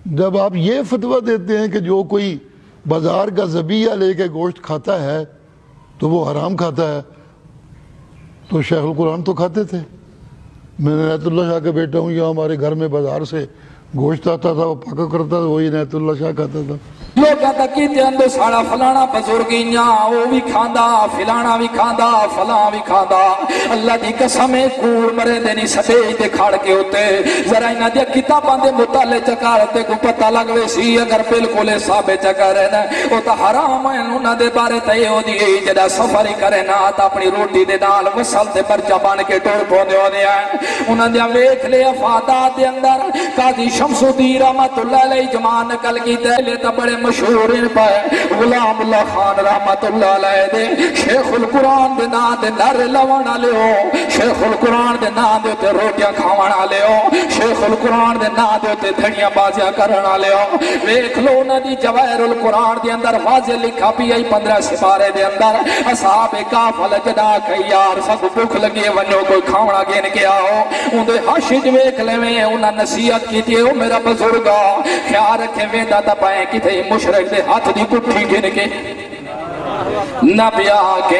جب آپ یہ فتویٰ دیتے ہیں کہ جو کوئی بازار کا ذبیحہ لے کے گوشت کھاتا ہے تو وہ حرام کھاتا ہے، تو شیخ القرآن تو کھاتے تھے۔ میں عنایت اللہ شاہ کا بیٹا ہوں، یہاں ہمارے گھر میں بازار سے گوشت آتا تھا، وہ پکا کرتا تھا، وہی عنایت اللہ شاہ کھاتا تھا۔ لوگاں دا کیتے اندر ساڑا فلانا بزرگیاں وہ بھی کھاندا، فلانا بھی کھاندا، فلاں بھی کھاندا۔ اللہ دی قسم کوڑ مرے دے نہیں سٹیج تے کھڑ کے ہوتے ذرا انہاں دی کتاباں دے مطالعے چکارتے کو پتہ لگوے سی اگر بالکل ثابت کرے نا او تا حرام ہے۔ انہاں دے بارے تے او دی جڑا سفر ہی کرے نا تا اپنی روٹی دے نال وصل تے پرچا بن کے ٹر پوندے ہوندے ہیں۔ انہاں دی ویکھ لے افادات دے اندر قاضی شمس الدین رحمت اللہ علیہ جمان نقل کیتے لے تا بڑے مشہور پائے غلام اللہ خان رحمت اللہ علیہ دے شیخ القرآن دے نا دے نر لوانا لے ہو، شیخ القرآن دے نا دے تے روٹیاں کھاوانا لے ہو، شیخ القرآن دے نا دے تے دھڑیاں بازیاں کرنا لے ہو۔ ویکھ لو نا دی جواہر القرآن دے اندر واضح لکھا بھی آئی 15 سپارے دے اندر اصحاب کافل جدا کئی یار سب بھوک لگے ونو کوئی کھاونا گین کے آؤ ان دے حشج ویکھ لے میں انہاں نصیحت کی تھی او میرا بزرگا خیال رکھے ویندہ تا پائیں کی تھے مشرک دے ہاتھ دی پٹھی گن کے نہ بیا کے